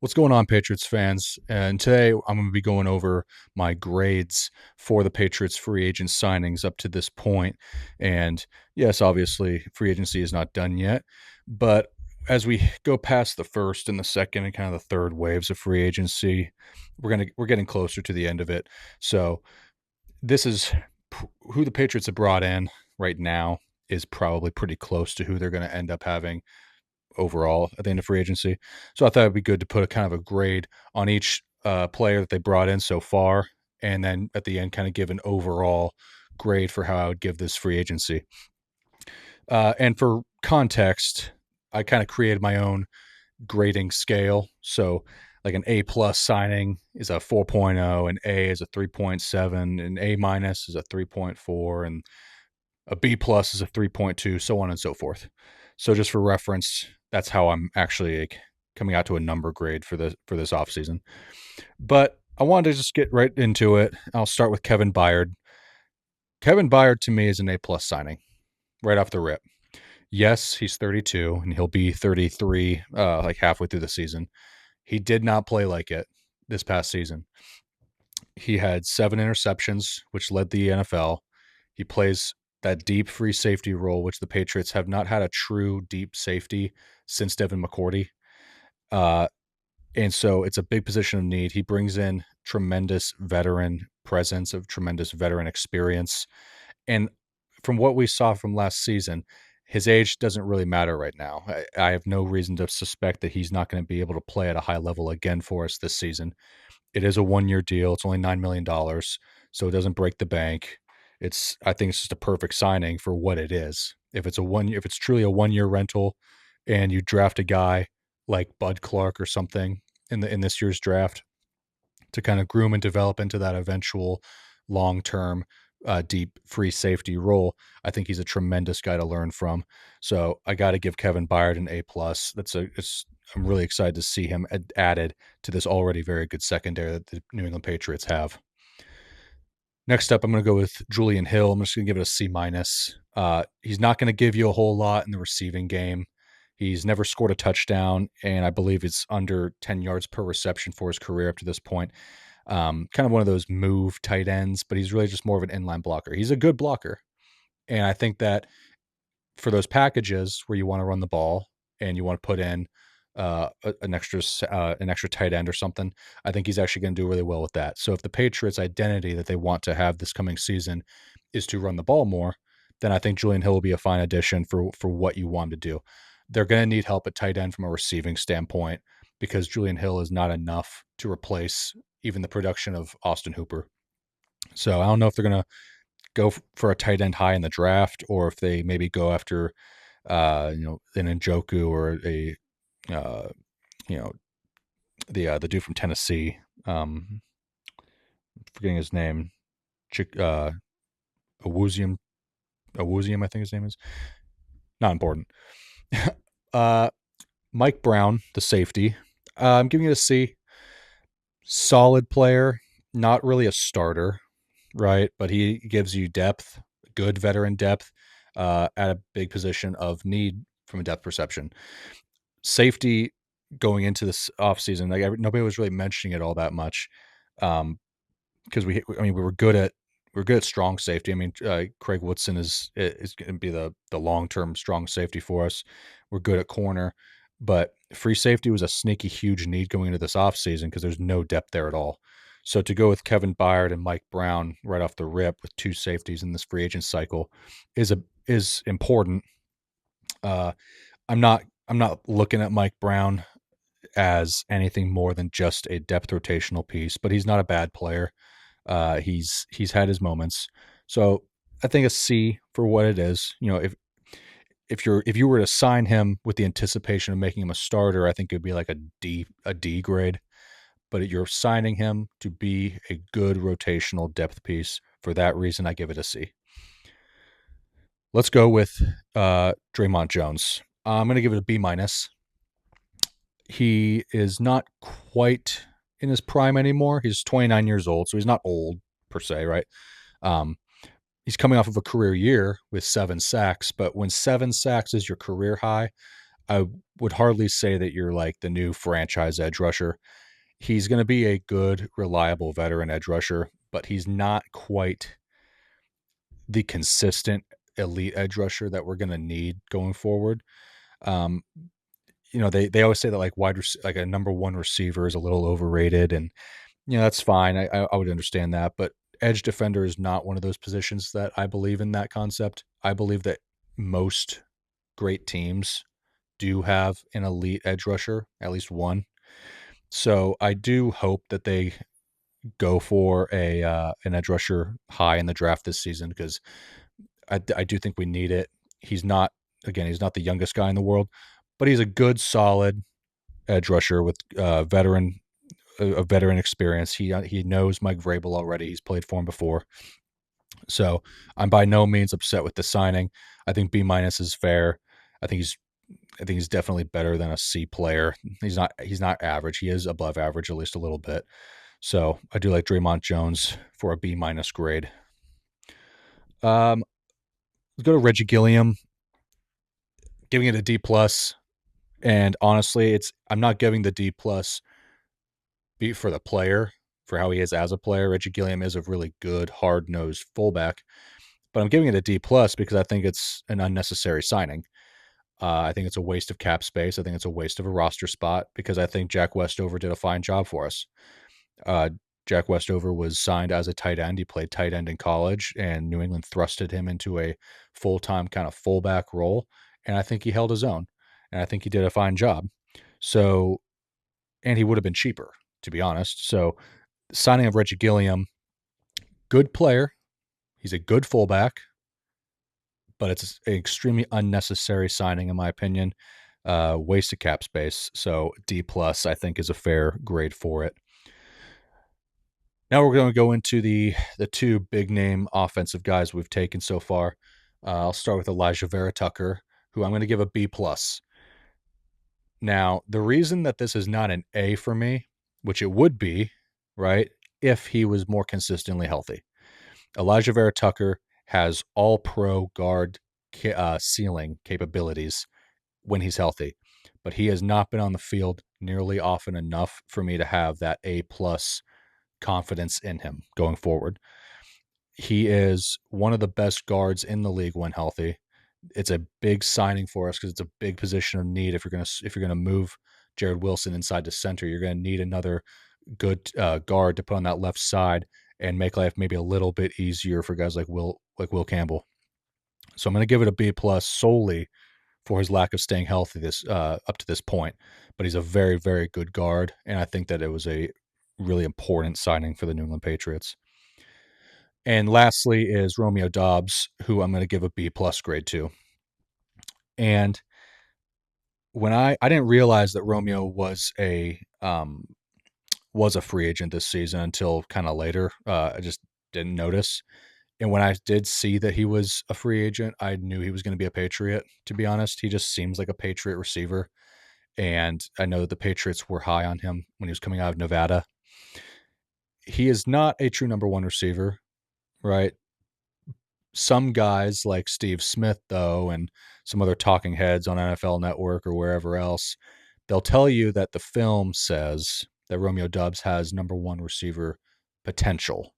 What's going on, Patriots fans? And today I'm going to be going over my grades for the Patriots free agent signings up to this point. And yes, obviously, free agency is not done yet. But as we go past the first and the second and kind of the third waves of free agency, we're getting closer to the end of it. So this is who the Patriots have brought in right now is probably pretty close to who they're going to end up having overall at the end of free agency. So I thought it'd be good to put a kind of a grade on each player that they brought in so far, and then at the end, kind of give an overall grade for how I would give this free agency. And for context, I kind of created my own grading scale. So like an A plus signing is a 4.0, an A is a 3.7, an A minus is a 3.4, and a B plus is a 3.2, so on and so forth. So just for reference, that's how I'm actually like, coming out to a number grade for this offseason. But I wanted to just get right into it. I'll start with Kevin Byard. Kevin Byard to me is an A plus signing right off the rip. Yes, he's 32 and he'll be 33 like halfway through the season. He did not play like it this past season. He had 7 interceptions, which led the NFL. He plays that deep free safety role, which the Patriots have not had a true deep safety since Devin McCourty. Uh, and so it's a big position of need. He brings in tremendous veteran presence, of tremendous veteran experience. And from what we saw from last season, his age doesn't really matter right now. I have no reason to suspect that he's not going to be able to play at a high level again for us this season. It is a 1-year deal. It's only $9 million, so it doesn't break the bank. I think it's just a perfect signing for what it is. If it's truly a 1-year rental, and you draft a guy like Bud Clark or something in this year's draft to kind of groom and develop into that eventual long term deep free safety role, I think he's a tremendous guy to learn from. So I got to give Kevin Byard an A plus. I'm really excited to see him added to this already very good secondary that the New England Patriots have. Next up, I'm going to go with Julian Hill. I'm just going to give it a C minus. He's not going to give you a whole lot in the receiving game. He's never scored a touchdown, and I believe it's under 10 yards per reception for his career up to this point. Kind of one of those move tight ends, but he's really just more of an inline blocker. He's a good blocker. And I think that for those packages where you want to run the ball and you want to put in an extra tight end or something, I think he's actually going to do really well with that. So if the Patriots' identity that they want to have this coming season is to run the ball more, then I think Julian Hill will be a fine addition for what you want him to do. They're going to need help at tight end from a receiving standpoint because Julian Hill is not enough to replace even the production of Austin Hooper. So I don't know if they're going to go for a tight end high in the draft, or if they maybe go after, an Njoku or a, uh, you know, the dude from Tennessee. Forgetting his name, Chick, Awuzium, I think his name is. Not important. uh, Mike Brown, the safety. I'm giving it a C. Solid player, not really a starter, right? But he gives you depth, good veteran depth, at a big position of need from a depth perception. Safety going into this offseason, like nobody was really mentioning it all that much, because we were good at strong safety. I mean, Craig Woodson is going to be the long term strong safety for us. We're good at corner, but free safety was a sneaky huge need going into this offseason because there's no depth there at all. So to go with Kevin Byard and Mike Brown right off the rip with 2 safeties in this free agent cycle is important. Uh, I'm not looking at Mike Brown as anything more than just a depth rotational piece, but he's not a bad player. He's had his moments, so I think a C for what it is. If you were to sign him with the anticipation of making him a starter, I think it'd be like a D grade. But you're signing him to be a good rotational depth piece. For that reason, I give it a C. Let's go with Draymond Jones. I'm going to give it a B minus. He is not quite in his prime anymore. He's 29 years old, so he's not old per se, right? Um, he's coming off of a career year with 7 sacks, but when 7 sacks is your career high, I would hardly say that you're like the new franchise edge rusher. He's going to be a good, reliable veteran edge rusher, but he's not quite the consistent elite edge rusher that we're going to need going forward. Um, they always say that like like a number one receiver is a little overrated, and that's fine. I would understand that, but edge defender is not one of those positions that I believe in that concept. I believe that most great teams do have an elite edge rusher, at least one. So I do hope that they go for a an edge rusher high in the draft this season because I do think we need it. He's not he's not the youngest guy in the world, but he's a good, solid edge rusher with a veteran experience. He knows Mike Vrabel already. He's played for him before, so I'm by no means upset with the signing. I think B minus is fair. I think he's I think he's definitely better than a C player. He's not average. He is above average at least a little bit. So I do like Draymond Jones for a B minus grade. Let's go to Reggie Gilliam, giving it a D plus. And honestly, I'm not giving the D plus for the player for how he is as a player. Reggie Gilliam is a really good hard nosed fullback, but I'm giving it a D plus because I think it's an unnecessary signing. I think it's a waste of cap space. I think it's a waste of a roster spot because I think Jack Westover did a fine job for us. Uh, Jack Westover was signed as a tight end. He played tight end in college, and New England thrusted him into a full time kind of fullback role. And I think he held his own, and I think he did a fine job. So, and he would have been cheaper, to be honest. So, signing of Reggie Gilliam, good player. He's a good fullback, but it's an extremely unnecessary signing, in my opinion. Waste of cap space. So, D plus, I think, is a fair grade for it. Now we're going to go into the two big name offensive guys we've taken so far. I'll start with Elijah Vera Tucker, who I'm going to give a B plus. Now, the reason that this is not an A for me, which it would be, right, if he was more consistently healthy. Elijah Vera Tucker has all pro guard ceiling capabilities when he's healthy, but he has not been on the field nearly often enough for me to have that A plus confidence in him going forward. He is one of the best guards in the league when healthy. It's a big signing for us because it's a big position of need. If you're gonna move Jared Wilson inside to center, you're gonna need another good guard to put on that left side and make life maybe a little bit easier for guys like Will Campbell. So I'm gonna give it a B plus solely for his lack of staying healthy this up to this point. But he's a very, very good guard, and I think that it was a really important signing for the New England Patriots. And lastly is Romeo Doubs, who I'm going to give a B plus grade to. And when I didn't realize that Romeo was a free agent this season until kind of later. I just didn't notice. And when I did see that he was a free agent, I knew he was going to be a Patriot. To be honest, he just seems like a Patriot receiver. And I know that the Patriots were high on him when he was coming out of Nevada. He is not a true number one receiver, right? Some guys like Steve Smith, though, and some other talking heads on NFL Network or wherever else, they'll tell you that the film says that Romeo Doubs has number one receiver potential.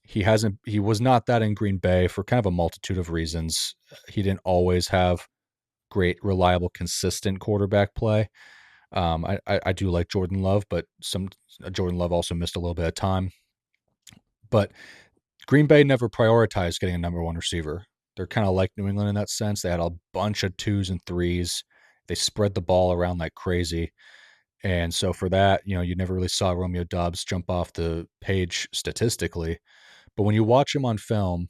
He was not that in Green Bay for kind of a multitude of reasons. He didn't always have great, reliable, consistent quarterback play. I do like Jordan Love, but some Jordan Love also missed a little bit of time. But Green Bay never prioritized getting a number one receiver. They're kind of like New England in that sense. They had a bunch of twos and threes. They spread the ball around like crazy. And so for that, you never really saw Romeo Doubs jump off the page statistically. But when you watch him on film,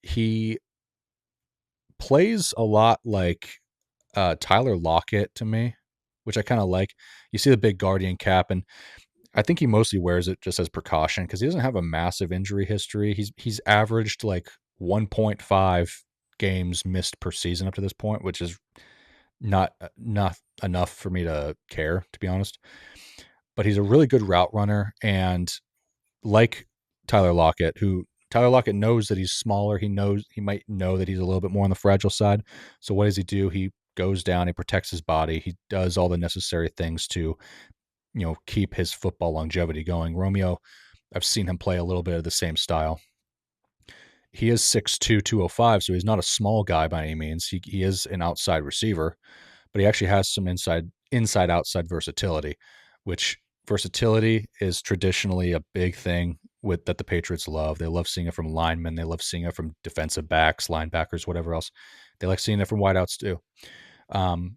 he plays a lot like Tyler Lockett to me, which I kind of like. You see the big Guardian cap, and I think he mostly wears it just as precaution because he doesn't have a massive injury history. He's averaged like 1.5 games missed per season up to this point, which is not enough for me to care, to be honest. But he's a really good route runner, and like Tyler Lockett knows that he's smaller. He might know that he's a little bit more on the fragile side. So what does he do? He goes down, he protects his body, he does all the necessary things to, keep his football longevity going. Romeo, I've seen him play a little bit of the same style. He is 6'2", 205, so he's not a small guy by any means. He is an outside receiver, but he actually has some inside outside versatility, which versatility is traditionally a big thing with that the Patriots love. They love seeing it from linemen, they love seeing it from defensive backs, linebackers, whatever else. They like seeing it from wideouts too. Um,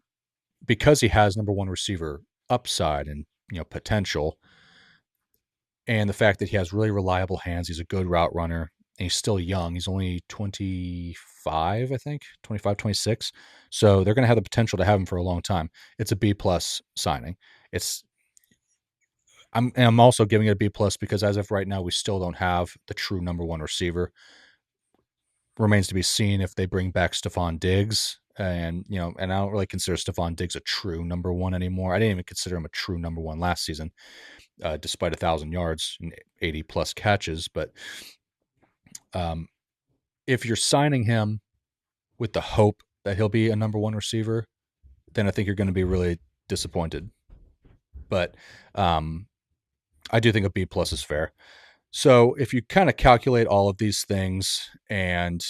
because he has number one receiver upside and potential, and the fact that he has really reliable hands, he's a good route runner, and he's still young. He's only 25, I think, 25, 26. So they're going to have the potential to have him for a long time. It's a B plus signing. It's I'm also giving it a B plus because as of right now, we still don't have the true number one receiver. Remains to be seen if they bring back Stephon Diggs. And and I don't really consider Stephon Diggs a true number one anymore. I didn't even consider him a true number one last season, despite 1,000 yards and 80 plus catches. But um, if you're signing him with the hope that he'll be a number one receiver, then I think you're going to be really disappointed. But I do think a B plus is fair. So if you kind of calculate all of these things and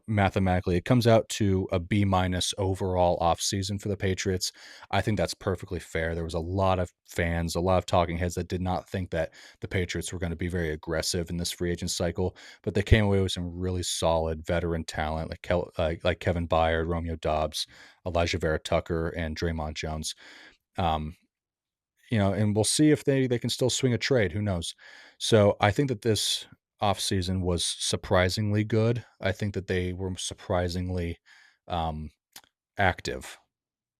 mathematically it comes out to a B minus overall offseason for the Patriots. I think that's perfectly fair. There was a lot of fans, a lot of talking heads that did not think that the Patriots were going to be very aggressive in this free agent cycle, but they came away with some really solid veteran talent like Kevin Byard, Romeo Dobbs, Elijah Vera Tucker, and Draymond Jones. Um, and we'll see if they can still swing a trade. Who knows? So I think that this offseason was surprisingly good. I think that they were surprisingly um, active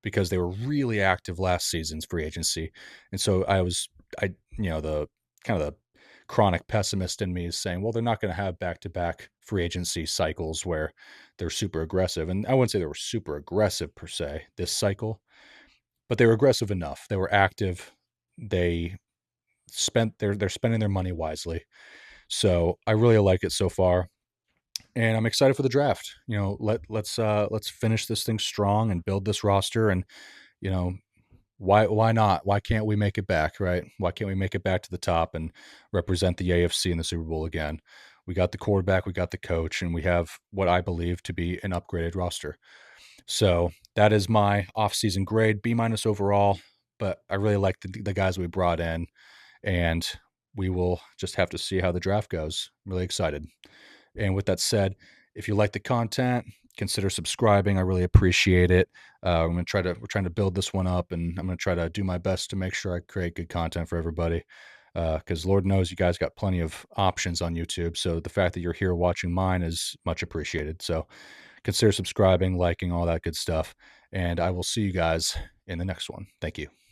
because they were really active last season's free agency. And so the kind of the chronic pessimist in me is saying, well, they're not going to have back-to-back free agency cycles where they're super aggressive. And I wouldn't say they were super aggressive per se this cycle, but they were aggressive enough. They were active. They they're spending their money wisely. So I really like it so far. And I'm excited for the draft. Let's finish this thing strong and build this roster. And you know, why not? Why can't we make it back, right? Why can't we make it back to the top and represent the AFC in the Super Bowl again? We got the quarterback, we got the coach, and we have what I believe to be an upgraded roster. So that is my offseason grade, B minus overall. But I really like the guys we brought in, and we will just have to see how the draft goes. I'm really excited. And with that said, if you like the content, consider subscribing. I really appreciate it. We're trying to build this one up, and I'm gonna try to do my best to make sure I create good content for everybody. Because Lord knows you guys got plenty of options on YouTube. So the fact that you're here watching mine is much appreciated. So consider subscribing, liking, all that good stuff. And I will see you guys in the next one. Thank you.